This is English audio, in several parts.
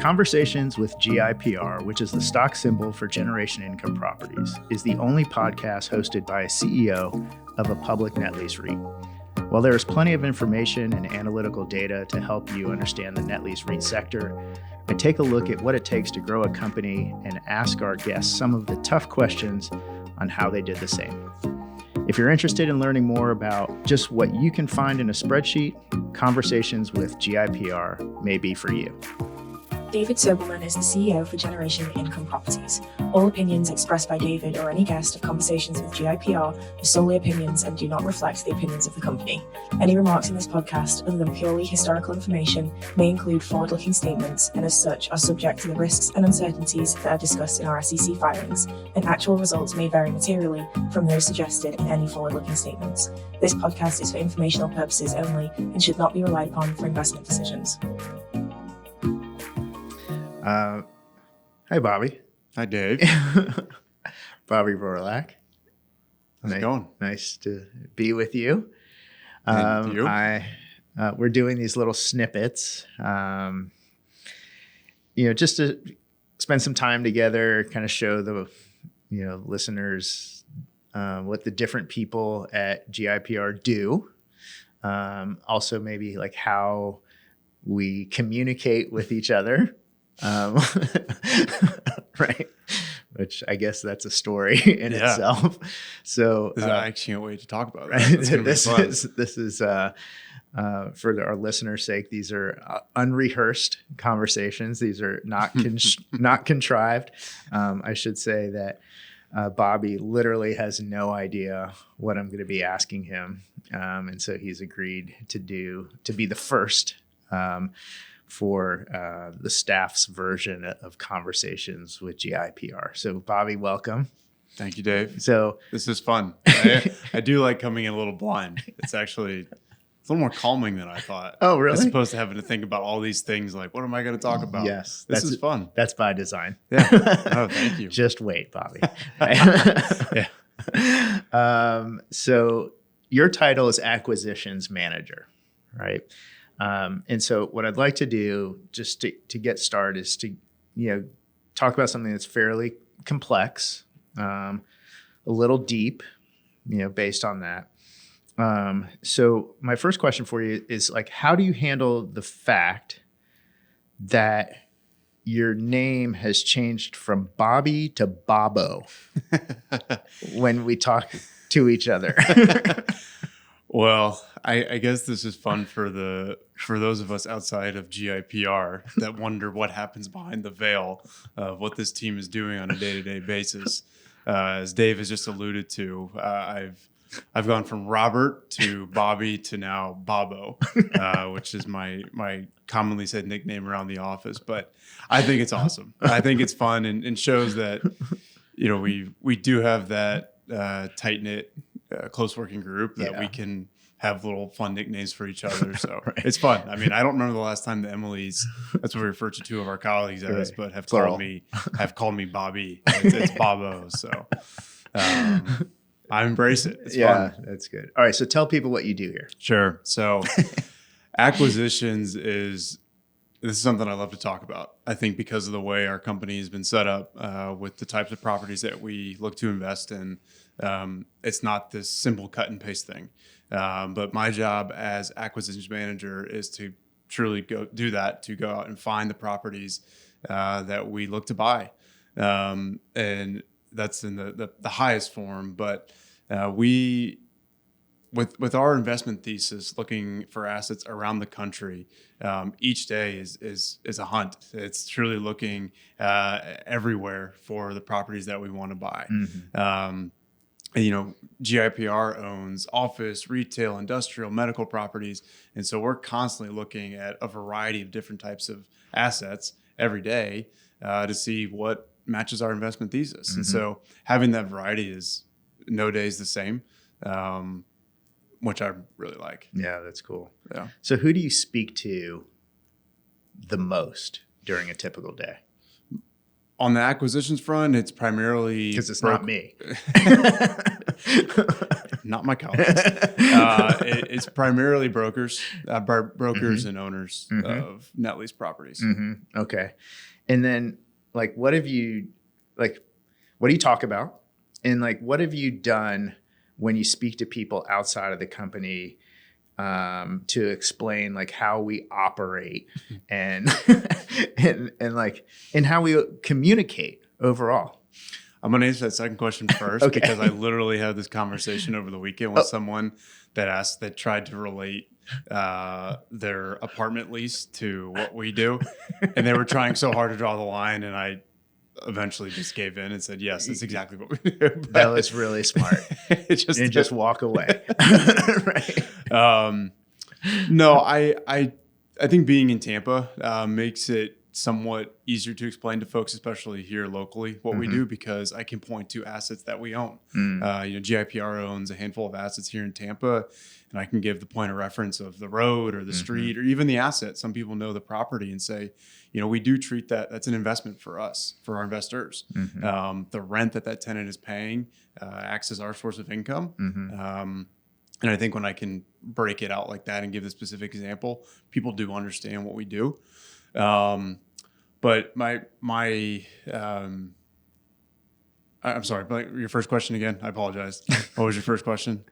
Conversations with GIPR, which is the stock symbol for Generation Income Properties, is the only podcast hosted by a CEO of a public net lease REIT. While there is plenty of information and analytical data to help you understand the net lease REIT sector, I take a look at what it takes to grow a company and ask our guests some of the tough questions on how they did the same. If you're interested in learning more about just what you can find in a spreadsheet, Conversations with GIPR may be for you. David Sobelman is the CEO for Generation Income Properties. All opinions expressed by David or any guest of Conversations with GIPR are solely opinions and do not reflect the opinions of the company. Any remarks in this podcast, other than purely historical information, may include forward-looking statements and as such are subject to the risks and uncertainties that are discussed in our SEC filings, and actual results may vary materially from those suggested in any forward-looking statements. This podcast is for informational purposes only and should not be relied upon for investment decisions. Hi, Bobby. Hi, Dave. Bobby Rohrlack. How's it going? Nice to be with you. And you? We're doing these little snippets, just to spend some time together, kind of show the, listeners what the different people at GIPR do. Also, maybe like how we communicate with each other. Right. Which I guess that's a story in itself. So I can't wait to talk about right? that. This is for our listeners' sake. These are unrehearsed conversations. These are not not contrived. I should say that Bobby literally has no idea what I'm going to be asking him, and so he's agreed to be the first. For the staff's version of Conversations with GIPR. So, Bobby, welcome. Thank you, Dave. So this is fun. I do like coming in a little blind. It's a little more calming than I thought. Oh, really? As opposed to having to think about all these things like, what am I going to talk about? Yes. This is fun. That's by design. Yeah. Oh, thank you. Just wait, Bobby. Yeah. So your title is Acquisitions Manager, right? And so what I'd like to do just to get started is to, talk about something that's fairly complex, a little deep, based on that. So my first question for you is like, how do you handle the fact that your name has changed from Bobby to Bobo when we talk to each other? Well, I guess this is fun for those of us outside of GIPR that wonder what happens behind the veil of what this team is doing on a day-to-day basis. As Dave has just alluded to, I've gone from Robert to Bobby to now Bobo, which is my commonly said nickname around the office. But I think it's awesome. I think it's fun and shows that we do have that tight-knit, close working group that we can have little fun nicknames for each other. So right. It's fun. I mean, I don't remember the last time the Emily's, that's what we refer to two of our colleagues as, but have called me Bobby. It's Bobo. So I embrace it. It's fun. That's good. All right. So tell people what you do here. Sure. So acquisitions this is something I love to talk about. I think because of the way our company has been set up with the types of properties that we look to invest in, it's not this simple cut and paste thing. But my job as acquisitions manager is to truly go out and find the properties that we look to buy. And that's in the highest form. But we, with our investment thesis, looking for assets around the country, each day is a hunt. It's truly looking everywhere for the properties that we want to buy. Mm-hmm. GIPR owns office, retail, industrial, medical properties. And so we're constantly looking at a variety of different types of assets every day to see what matches our investment thesis. Mm-hmm. And so having that variety is no day is the same, which I really like. Yeah, that's cool. Yeah. So who do you speak to the most during a typical day? On the acquisitions front, it's primarily because it's not me, not my colleagues. It's primarily brokers and owners of net lease properties. Okay. And then like, what do you talk about? And like, what have you done when you speak to people outside of the company to explain like how we operate and and how we communicate overall? I'm going to answer that second question first because I literally had this conversation over the weekend with someone that tried to relate their apartment lease to what we do. And they were trying so hard to draw the line, and I eventually just gave in and said, yes, that's exactly what we do. That was really smart. Just walk away. Right. No, I think being in Tampa makes it somewhat easier to explain to folks, especially here locally, what we do, because I can point to assets that we own. GIPR owns a handful of assets here in Tampa, and I can give the point of reference of the road or the street or even the asset. Some people know the property and say, we do treat that's an investment for us, for our investors. The rent that tenant is paying acts as our source of income. And I think when I can break it out like that and give the specific example, people do understand what we do. But I'm sorry, but your first question again, I apologize. What was your first question?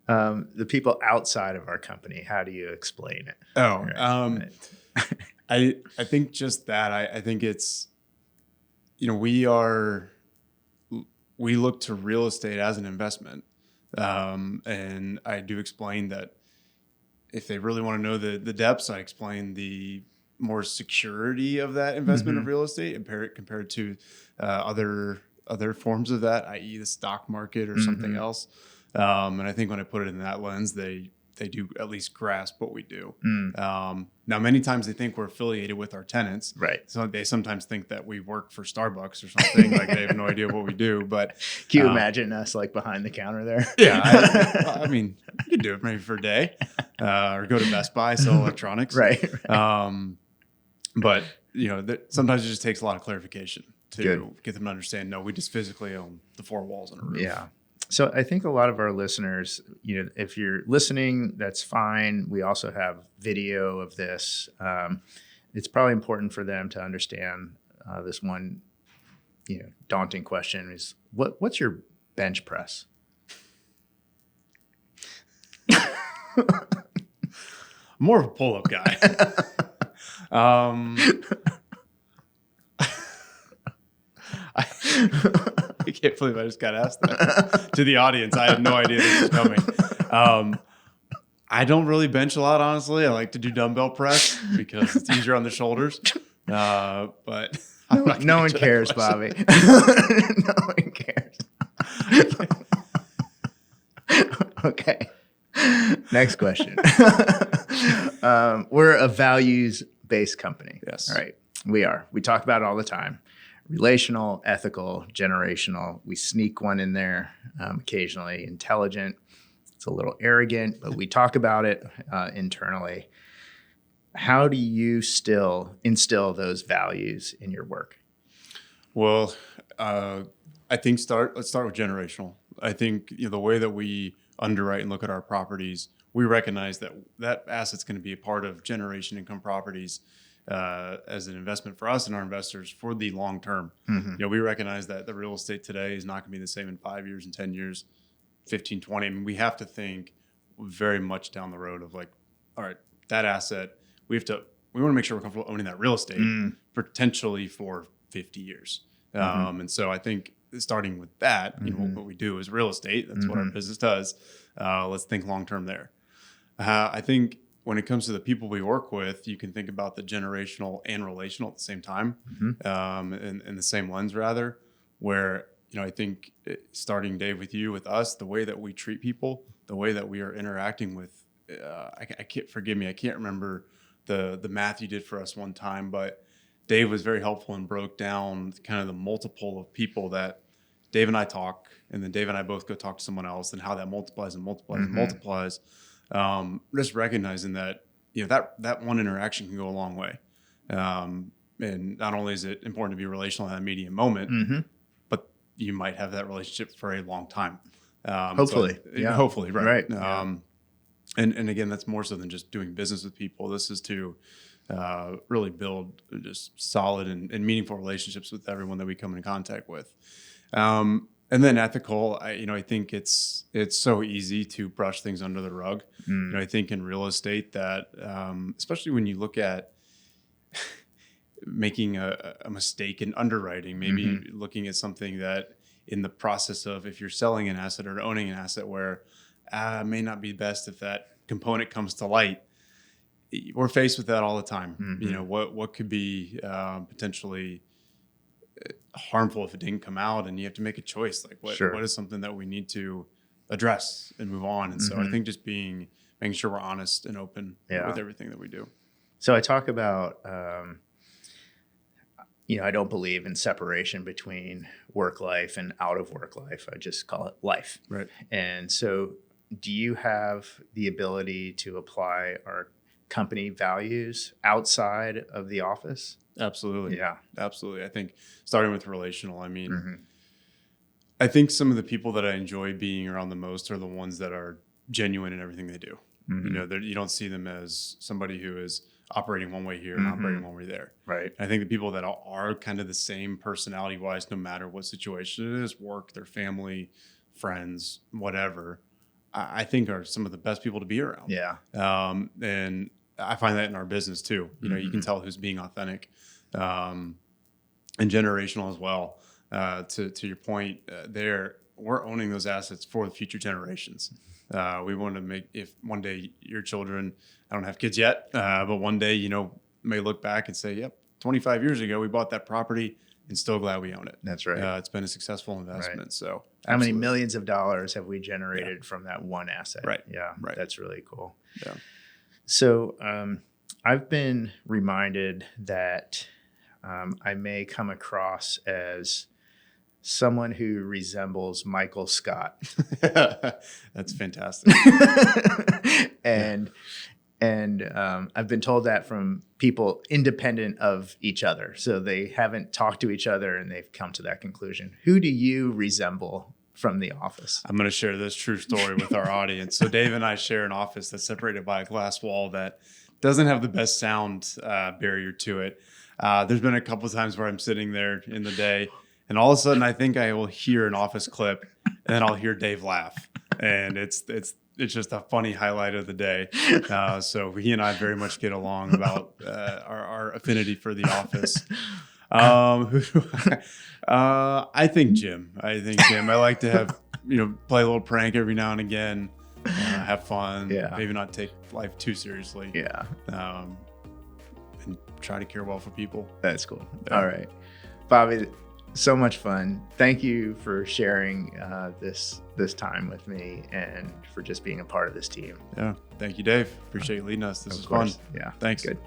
The people outside of our company, how do you explain it? I think just that. I think it's, we look to real estate as an investment. And I do explain that if they really want to know the depths, I explain the more security of that investment of real estate compared to other forms of that, i.e. the stock market or something else. And I think when I put it in that lens, they do at least grasp what we do. Now, many times they think we're affiliated with our tenants. Right. So they sometimes think that we work for Starbucks or something. Like they have no idea what we do. But can you imagine us like behind the counter there? Yeah. I mean, you could do it maybe for a day or go to Best Buy, sell electronics. Right. But, sometimes it just takes a lot of clarification to get them to understand, no, we just physically own the four walls and a roof. Yeah. So I think a lot of our listeners, if you're listening, that's fine. We also have video of this. It's probably important for them to understand this one, daunting question is what's your bench press? More of a pull-up guy. I can't believe I just got asked that to the audience. I had no idea this was coming. I don't really bench a lot, honestly. I like to do dumbbell press because it's easier on the shoulders. But no one cares, Bobby. No one cares. Okay. Next question. We're a values-based company. Yes. All right. We are. We talk about it all the time. Relational, ethical, generational. We sneak one in there occasionally. Intelligent. It's a little arrogant, but we talk about it internally. How do you still instill those values in your work? Well, I think let's start with generational. I think the way that we underwrite and look at our properties, we recognize that asset's going to be a part of generation income properties as an investment for us and our investors for the long term. We recognize that the real estate today is not going to be the same in 5 years and 10 years, 15, 20. I mean, we have to think very much down the road of like, all right, that asset, we want to make sure we're comfortable owning that real estate potentially for 50 years. And so I think starting with that, what we do is real estate. That's what our business does. Let's think long term there. I think when it comes to the people we work with, you can think about the generational and relational at the same time, in the same lens rather, where, I think starting, Dave, with us, the way that we treat people, the way that we are interacting with, I can't remember the math you did for us one time, but Dave was very helpful and broke down kind of the multiple of people that Dave and I talk, and then Dave and I both go talk to someone else, and how that multiplies and multiplies and multiplies. Just recognizing that, that one interaction can go a long way. And not only is it important to be relational in that immediate moment, but you might have that relationship for a long time. Hopefully. Hopefully. Right. And again, that's more so than just doing business with people. This is to really build just solid and meaningful relationships with everyone that we come in contact with. And then ethical, I think it's so easy to brush things under the rug. I think in real estate that, especially when you look at making a mistake in underwriting, maybe looking at something that in the process of, if you're selling an asset or owning an asset where it may not be best if that component comes to light. We're faced with that all the time. What could be potentially harmful if it didn't come out, and you have to make a choice. Like what is something that we need to address and move on. And so I think just making sure we're honest and open with everything that we do. So I talk about, I don't believe in separation between work life and out of work life. I just call it life. Right. And so do you have the ability to apply our company values outside of the office? Absolutely. Yeah. Absolutely. I think starting with relational, I think some of the people that I enjoy being around the most are the ones that are genuine in everything they do. You don't see them as somebody who is operating one way here and operating one way there. Right. I think the people that are kind of the same personality wise, no matter what situation it is, work, their family, friends, whatever, I think are some of the best people to be around. Yeah. And I find that in our business too. You can tell who's being authentic, and generational as well. To your point, we're owning those assets for the future generations. We want to make, if one day your children, I don't have kids yet, but one day, may look back and say, yep, 25 years ago, we bought that property and still glad we own it. That's right. It's been a successful investment. Right. So how many millions of dollars have we generated from that one asset? Right. Yeah. Right. That's really cool. Yeah. So I've been reminded that I may come across as someone who resembles Michael Scott. That's fantastic. And I've been told that from people independent of each other. So they haven't talked to each other and they've come to that conclusion. Who do you resemble from The Office? I'm going to share this true story with our audience. So Dave and I share an office that's separated by a glass wall that doesn't have the best sound barrier to it. There's been a couple of times where I'm sitting there in the day and all of a sudden I think I will hear an Office clip and then I'll hear Dave laugh. And it's just a funny highlight of the day. So he and I very much get along about our affinity for The Office. I think Jim. I like to have, play a little prank every now and again, have fun, maybe not take life too seriously. Yeah. And try to care well for people. That's cool. Yeah. All right. Bobby, so much fun. Thank you for sharing this time with me and for just being a part of this team. Yeah. Thank you, Dave. Appreciate you leading us. This was fun. Yeah. Thanks. Good.